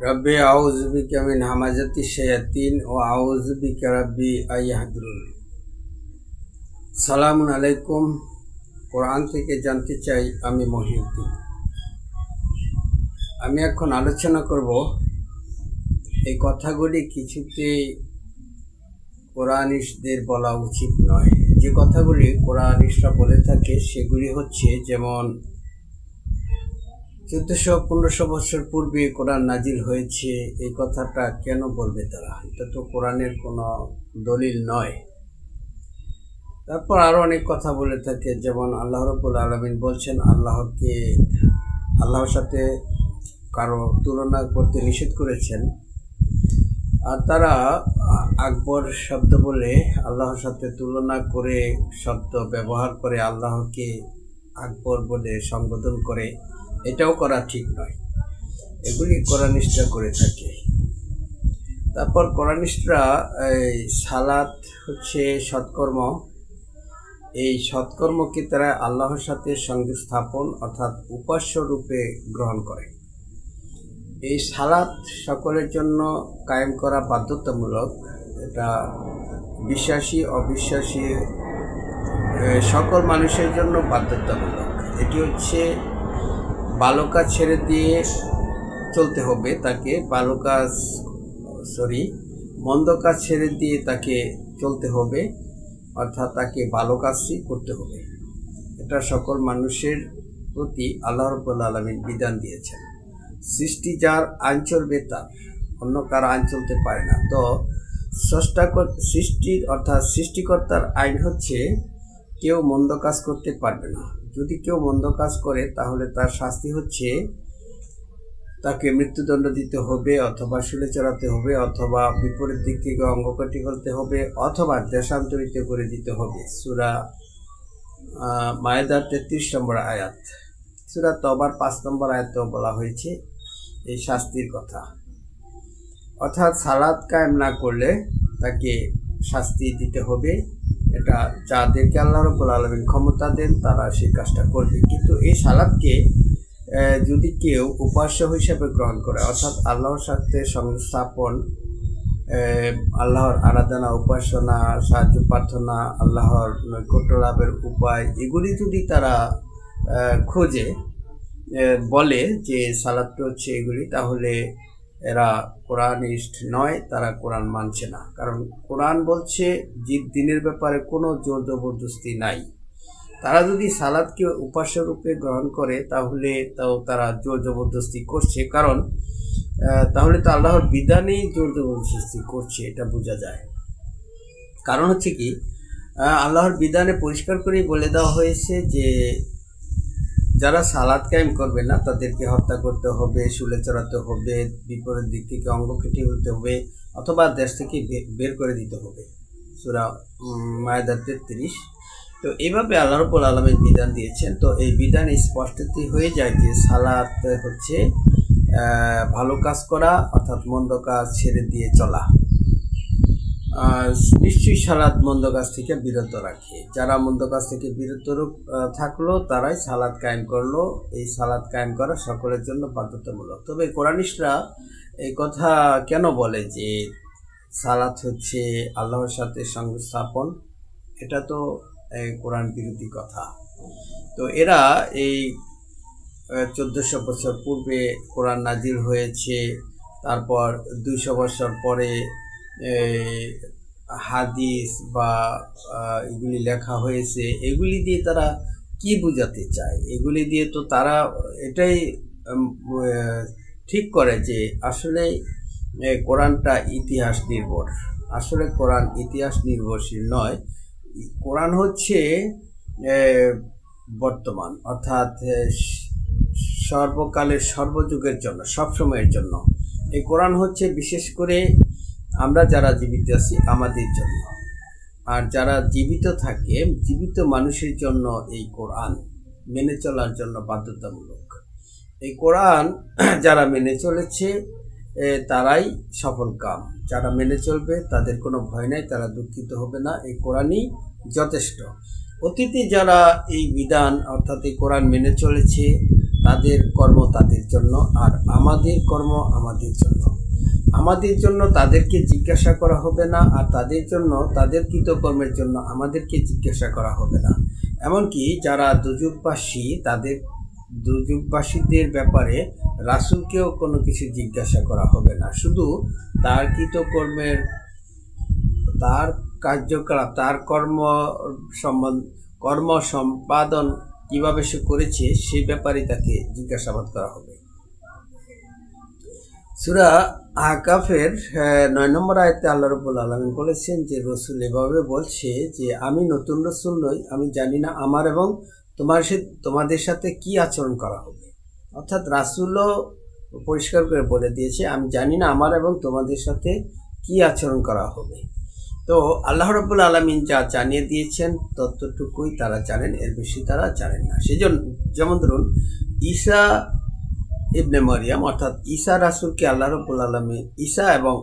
রব্বি আউযু বিকা মিন হামাযাতিশ শায়াতিন ওয়া আউযু বিকা রব্বি আইয়াহদুরুন। সালামুন আলাইকুম। কোরআন থেকে জানতে চাই আমি মহিউদ্দিন। আমি এখন আলোচনা করব এই কথাগুলি কিছুতেই কোরআনিস্টদের বলা উচিত নয়। যে কথাগুলি কোরআনিস্টরা বলে থাকে সেগুলি হচ্ছে, যেমন 1400-1500 বছর পূর্বে কোরআন নাজিল হয়েছে, এই কথাটা কেন বলবে তারা? এটা তো কোরআনের কোনো দলিল নয়। তারপর আরও অনেক কথা বলে থাকে, যেমন আল্লাহ রাব্বুল আলামিন বলছেন আল্লাহর সাথে কারো তুলনা করতে নিষেধ করেছেন। আর তারা আকবর শব্দ বলে আল্লাহর সাথে তুলনা করে শব্দ ব্যবহার করে আল্লাহকে আকবর বলে সম্বোধন করে। এটাও করা ঠিক নয়। এগুলি কোরআনিস্টরা করে থাকে। তারপর কোরআনিস্টরা এই সালাত হচ্ছে সৎকর্ম, এই সৎকর্মকে তারা আল্লাহর সাথে সংযোগ স্থাপন অর্থাৎ উপাস্য রূপে গ্রহণ করে। এই সালাত সকলের জন্য কায়েম করা বাধ্যতামূলক। এটা বিশ্বাসী অবিশ্বাসী সকল মানুষের জন্য বাধ্যতামূলক। এটি হচ্ছে ভালো কাজ ছেড়ে দিয়ে চলতে হবে তাকে, মন্দ কাজ ছেড়ে দিয়ে তাকে চলতে হবে, অর্থাৎ তাকে ভালো কাজই করতে হবে। এটা সকল মানুষের প্রতি আল্লাহ রাব্বুল আলামিন বিধান দিয়েছেন। সৃষ্টি যার আইন চলবে তার, অন্য কারো আইন চলতে পারে না। তো সৃষ্টিকর্তার আইন হচ্ছে কেউ মন্দ কাজ করতে পারবে না। যদি কেউ মন্দ কাজ করে তাহলে তার শাস্তি হচ্ছে তাকে মৃত্যুদণ্ড দিতে হবে, অথবা শুলে চড়াতে হবে, অথবা বিপরীত দিক থেকে অঙ্গকাটি ফেলতে হবে, অথবা দেশান্তরিত করে দিতে হবে। সূরা মায়েদার 33 নম্বর আয়াত, সূরা তওবার 5 নম্বর আয়াতেও বলা হয়েছে এই শাস্তির কথা। অর্থাৎ সালাত কায়েম না করলে তাকে শাস্তি দিতে হবে। এটা যাদেরকে আল্লাহ রাব্বুল আলামিন ক্ষমতা দেন তারা সেই কাজটা করবে। কিন্তু এই সালাতকে যদি কেউ উপাস্য হিসেবে গ্রহণ করে, অর্থাৎ আল্লাহর সাথে সংস্থাপন, আল্লাহর আরাধনা, উপাসনা, সাহায্য প্রার্থনা, আল্লাহর নৈকট্য লাভের উপায়, এগুলি যদি তারা খোঁজে বলে যে সালাত হচ্ছে এগুলি, তাহলে এরা কোরআনিস্ট নয়, তারা কোরআন মানছে না। কারণ কোরআন বলছে যে দিনের ব্যাপারে কোনো জোর জবরদস্তি নাই। তারা যদি সালাতকে উপাস্য রূপে গ্রহণ করে তাহলে তারা জোর জবরদস্তি করছে। কারণ তাহলে তো আল্লাহর বিধানেই জোর জবরদস্তি করছে, এটা বোঝা যায়। কারণ হচ্ছে কি, আল্লাহর বিধানে পরিষ্কার করেই বলে দেওয়া হয়েছে যে যারা সালাত কায়েম করবে না তাদেরকে হত্যা করতে হবে, শুলে চড়াতে হবে, বিপরীত দিক থেকে অঙ্গ কেটে ফেলতে হবে, অথবা দেশ থেকে বের করে দিতে হবে। সূরা মায়েদার 33। তো এইভাবে আল্লাহ রাব্বুল আলামিন বিধান দিয়েছেন। তো এই বিধান স্পষ্টতই হয়ে যায় যে সালাত হচ্ছে ভালো কাজ করা, অর্থাৎ মন্দ কাজ ছেড়ে দিয়ে চলা। নিশ্চয়ই সালাত মন্দ কাজ থেকে বিরত রাখে। যারা মন্দ কাজ থেকে বিরত থাকলো তারাই সালাত কায়েম করলো। এই সালাত কায়েম করা সকলের জন্য বাধ্যতামূলক। তবে কোরআনিস্টরা এই কথা কেন বলে যে সালাত হচ্ছে আল্লাহর সাথে সংযোগ স্থাপন? এটা তো কোরআন বিরোধী কথা। তো এরা এই 1400 বছর পূর্বে কোরআন নাজিল হয়েছে, তারপর 200 বছর পরে হাদিস বা এগুলি লেখা হয়েছে, এগুলি দিয়ে তারা কি বোঝাতে চায়? এগুলি দিয়ে তো তারা এটাই ঠিক করে যে আসলে কোরআনটা ইতিহাস নির্ভর। আসলে কোরআন ইতিহাস নির্ভরশীল নয়। কোরআন হচ্ছে বর্তমান, অর্থাৎ সর্বকালের সর্বযুগের জন্য, সবসময়ের জন্য। এই কোরআন হচ্ছে বিশেষ করে আমরা যারা জীবিত আছি আমাদের জন্য, আর যারা জীবিত থাকে, জীবিত মানুষের জন্য এই কোরআন মেনে চলার জন্য বাধ্যতামূলক। এই কোরআন যারা মেনে চলেছে তারাই সফল কাম। যারা মেনে চলবে তাদের কোনো ভয় নাই, তারা দুঃখিত হবে না। এই কোরআনই যথেষ্ট। অতীতে যারা এই বিধান অর্থাৎ এই কোরআন মেনে চলেছে তাদের কর্ম তাদের জন্য, আর আমাদের কর্ম আমাদের জন্য। আমাদের জন্য তাদেরকে জিজ্ঞাসা করা হবে না, আর তাদের জন্য তাদের কৃতকর্মের জন্য আমাদেরকে জিজ্ঞাসা করা হবে না। এমনকি যারা দুযুগবাসী, তাদের দুযুগবাসীদের ব্যাপারে রাসূলকেও কোনো কিছু জিজ্ঞাসা করা হবে না। শুধু তার কৃতকর্মের, তার কার্যকলাপ, তার কর্ম সম্পাদন কিভাবে সে করেছে সেই ব্যাপারে তাকে জিজ্ঞাসাবাদ করা হবে। সূরা আহকাফের 9 নম্বর আয়াতে আল্লাহ রাব্বুল আলামিন বলেছেন যে রসুল এভাবে বলছে যে আমি নতুন রসুল নই, আমি জানি না আমার এবং তোমাদের সাথে কি আচরণ করা হবে। অর্থাৎ রাসূলও পরিষ্কার করে বলে দিয়েছে আমি জানি না আমার এবং তোমাদের সাথে কি আচরণ করা হবে। তো আল্লাহ রাব্বুল আলামিন যা জানিয়ে দিয়েছেন ততটুকুই তারা জানেন, এর বেশি তারা জানেন না। সেজন্য যেমন ধরুন ঈসা ইবনে মারিয়াম অর্থাৎ ঈসা রাসূলকে আল্লাহ রাব্বুল আলামিন, ঈসা এবং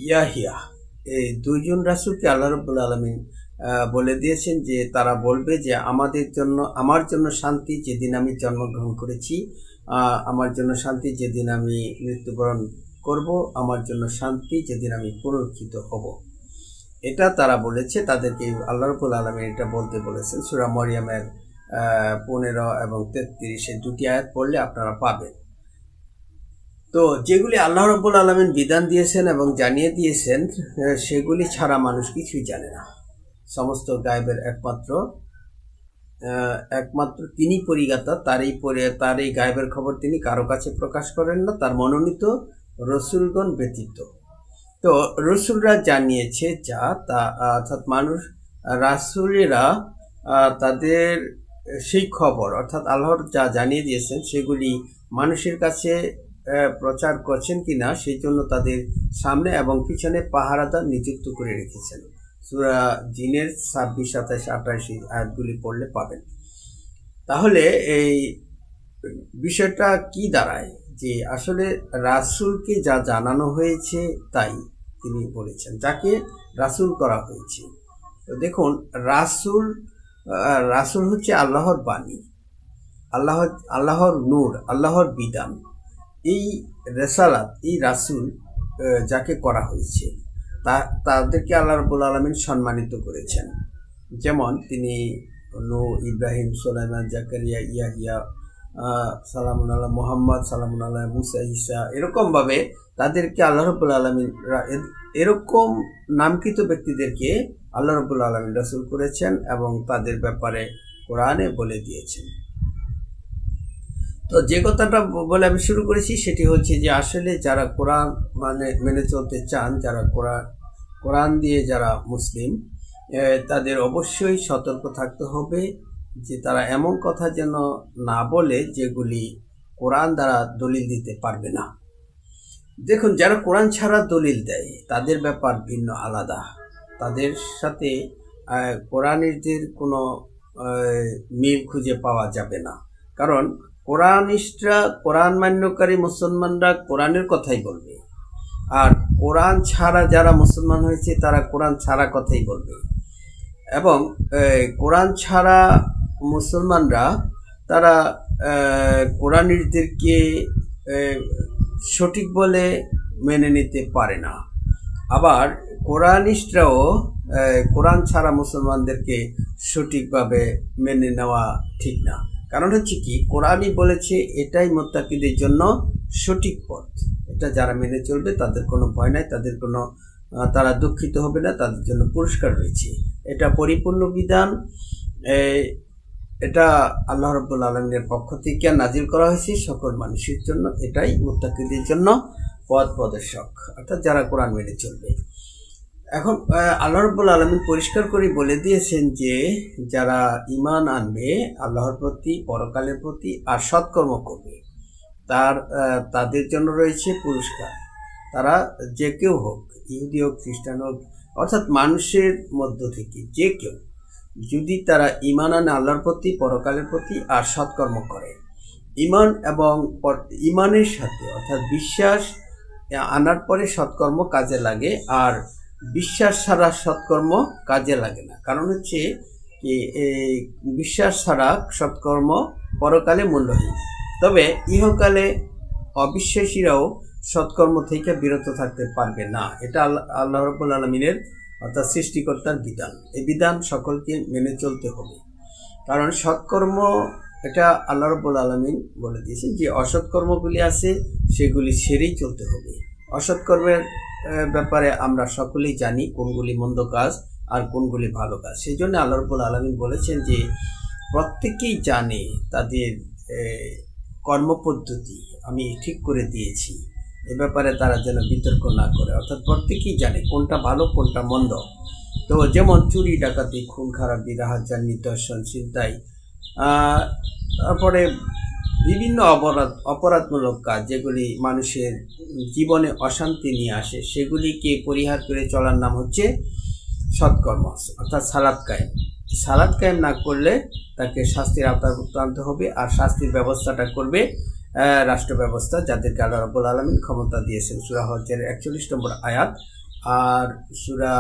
ইয়াহিয়া এই দুইজন রাসূলকে আল্লাহ রাব্বুল আলামিন বলে দিয়েছেন যে তারা বলবে যে আমার জন্য শান্তি যেদিন আমি জন্মগ্রহণ করেছি, আমার জন্য শান্তি যেদিন আমি মৃত্যুবরণ করব, আমার জন্য শান্তি যেদিন আমি পুনরুত্থিত হব। এটা তারা বলেছে, তাদেরকে আল্লাহ রাব্বুল আলামিন এটা বলতে বলেছেন। সূরা মরিয়মের 15 এবং 33 দুটি আয়াত পড়লে আপনারা পাবেন। তো যেগুলি আল্লাহ রাব্বুল আলামিন বিধান দিয়েছেন এবং জানিয়ে দিয়েছেন সেগুলি ছাড়া মানুষ কিছুই জানে না। সমস্ত গায়েবের একমাত্র তিনি পরিজ্ঞাতা, তার এই গায়েবের খবর তিনি কারো কাছে প্রকাশ করেন না, তার মনোনীত রসুলগণ ব্যতীত। তো রসুলরা জানিয়েছে যা তা, অর্থাৎ রাসূলেরা তাদের সেই খবর অর্থাৎ আল্লাহর যা জানিয়ে দিয়েছেন সেগুলি মানুষের কাছে প্রচার করছেন কিনা সেই জন্য তাদের সামনে এবং পিছনে পাহারাদার নিযুক্ত করে রেখেছেন। সূরা জিনের 26, 27, 28 আয়াতগুলি পড়লে পাবেন। তাহলে এই বিষয়টা কি দাঁড়ায় যে আসলে রাসূলকে যা জানানো হয়েছে তাই তিনি বলেছেন, যাকে রাসূল করা হয়েছে। তো দেখুন রাসূল হচ্ছে আল্লাহর বাণী, আল্লাহর নূর, আল্লাহর বিধান। এই রেসালাত, এই রাসূল যাকে করা হয়েছে তাদেরকে আল্লাহ রাব্বুল আলামিন সম্মানিত করেছেন। যেমন তিনি নূহ, ইব্রাহিম, সুলাইমান, জাকারিয়া, ইয়াহিয়া, সালামুন আলা মুহাম্মদ, সালামুন আলা মুসা, ঈসা, এরকমভাবে তাদেরকে আল্লাহ রাব্বুল আলামিন এরকম নামকৃত ব্যক্তিদেরকে আল্লাহ রাব্বুল আলামিন রাসূল করেছেন এবং তাদের ব্যাপারে কোরআনে বলে দিয়েছেন। তো যে কথাটা বলে আমি শুরু করেছি সেটি হচ্ছে যে আসলে যারা কোরআন মেনে চলতে চান, যারা কোরআন দিয়ে যারা মুসলিম, তাদের অবশ্যই সতর্ক থাকতে হবে যে তারা এমন কথা যেন না বলে যেগুলি কোরআন দ্বারা দলিল দিতে পারবে না। দেখুন, যারা কোরআন ছাড়া দলিল দেয় তাদের ব্যাপার ভিন্ন, আলাদা। তাদের সাথে কোরআনীদের কোনো মিল খুঁজে পাওয়া যাবে না। কারণ কোরআন মান্যকারী মুসলমানরা কোরআনের কথাই বলবে, আর কোরআন ছাড়া যারা মুসলমান হয়েছে তারা কোরআন ছাড়া কথাই বলবে। এবং কোরআন ছাড়া মুসলমানরা তারা কোরআনীদেরকে সঠিক বলে মেনে নিতে পারে না। আবার কোরআনিস্টরাও কোরআন ছাড়া মুসলমানদেরকে সঠিকভাবে মেনে নেওয়া ঠিক না। কারণ হচ্ছে কি, কোরআনই বলেছে এটাই মুত্তাকিদের জন্য সঠিক পথ, এটা যারা মেনে চলবে তাদের কোনো ভয় নাই, তারা দুঃখিত হবে না, তাদের জন্য পুরস্কার রয়েছে। এটা পরিপূর্ণ বিধান, এটা আল্লাহ রাব্বুল আলামিনের পক্ষ থেকে নাজিল করা হয়েছে সকল মানুষের জন্য। এটাই মুত্তাকিদের জন্য পথ প্রদর্শক, অর্থাৎ যারা কোরআন মেনে চলবে। এখন আল্লাহ রাব্বুল আলামিন পরিষ্কার করে বলে দিয়েছেন যে যারা ঈমান আনবে আল্লাহর প্রতি, পরকালের প্রতি, আর সৎকর্ম করবে তাদের জন্য রয়েছে পুরস্কার। তারা যে কেউ হোক, ইহুদি হোক, খ্রিস্টান হোক, অর্থাৎ মানুষের মধ্য থেকে যে কেউ, যদি তারা ঈমান আনে আল্লাহর প্রতি, পরকালের প্রতি, আর সৎকর্ম করে। ঈমান এবং ঈমানের সাথে অর্থাৎ বিশ্বাস আনার পরে সৎকর্ম কাজে লাগে, আর বিশ্বাস ছাড়া সৎকর্ম কাজে লাগে না। কারণ হচ্ছে কি, বিশ্বাস ছাড়া সৎকর্ম পরকালে মূল্যহীন। তবে ইহকালে অবিশ্বাসীরাও সৎকর্ম থেকে বিরত থাকতে পারবে না। এটা আল্লাহ রাব্বুল আলামিনের অর্থাৎ সৃষ্টিকর্তার বিধান। এই বিধান সকলকে মেনে চলতে হবে। কারণ সৎকর্ম এটা আল্লাহ রাব্বুল আলামিন বলে দিয়েছেন যে অসৎকর্মগুলি আছে সেগুলি ছেড়েই চলতে হবে। অসৎকর্মের ব্যাপারে আমরা সকলেই জানি কোনগুলি মন্দ কাজ আর কোনগুলি ভালো কাজ। সেই জন্য আল্লাহ রাব্বুল আলামিন বলেছেন যে প্রত্যেকেই জানে তাদের কর্মপদ্ধতি আমি ঠিক করে দিয়েছি, এ ব্যাপারে তারা যেন বিতর্ক না করে। অর্থাৎ প্রত্যেকেই জানে কোনটা ভালো কোনটা মন্দ। তো যেমন চুরি, ডাকাতি, খুন খারাপি, রাহাজানি, নিদর্শন, ছিনতাই, তারপরে বিভিন্ন অপরাধমূলক কাজ যেগুলি মানুষের জীবনে অশান্তি নিয়ে আসে সেগুলিকে পরিহার করে চলার নাম হচ্ছে সৎকর্ম, অর্থাৎ সালাত কায়েম। সালাত কায়েম না করলে তাকে শাস্তির আওতাভুক্ত আনতে হবে। আর শাস্তির ব্যবস্থাটা করবে রাষ্ট্র ব্যবস্থা, যাদেরকে আল্লাহ রাব্বুল আলামিন ক্ষমতা দিয়েছেন। সূরা হজ্জের 41 নম্বর আয়াত আর সূরা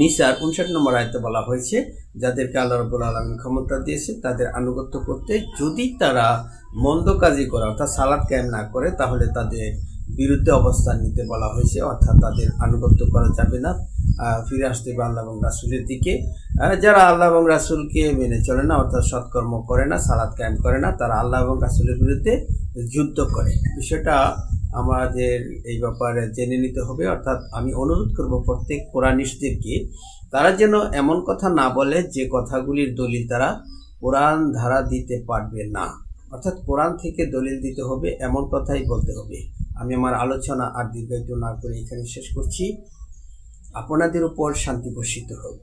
নিসার 59 নম্বর আয়াতে বলা হয়েছে যাদেরকে আল্লাহ রাব্বুল আলামিন ক্ষমতা দিয়েছে তাদের আনুগত্য করতে। যদি তারা মন্দ কাজই করে অর্থাৎ সালাত কায়েম না করে তাহলে তাদের বিরুদ্ধে অবস্থান নিতে বলা হয়েছে, অর্থাৎ তাদের আনুগত্য করা যাবে না, ফিরে আসতে হবে আল্লাহ এবং রাসূলের দিকে। যারা আল্লাহ এবং রাসূলকে মেনে চলে না অর্থাৎ সৎকর্ম করে না, সালাত কায়েম করে না, তারা আল্লাহ এবং রাসূলের বিরুদ্ধে যুদ্ধ করে। বিষয়টা আমাদের এই ব্যাপারে জেনে নিতে হবে। অর্থাৎ আমি অনুরোধ করব প্রত্যেক কোরআনিস্টদেরকে তারা যেন এমন কথা না বলে যে কথাগুলির দলিল তারা কোরআন ধারা দিতে পারবে না। অর্থাৎ কোরআন থেকে দলিল দিতে হবে এমন কথাই বলতে হবে। আমি আমার আলোচনা আর দীর্ঘায়িত না করে এখানে শেষ করছি। আপনাদের উপর শান্তি বর্ষিত হোক।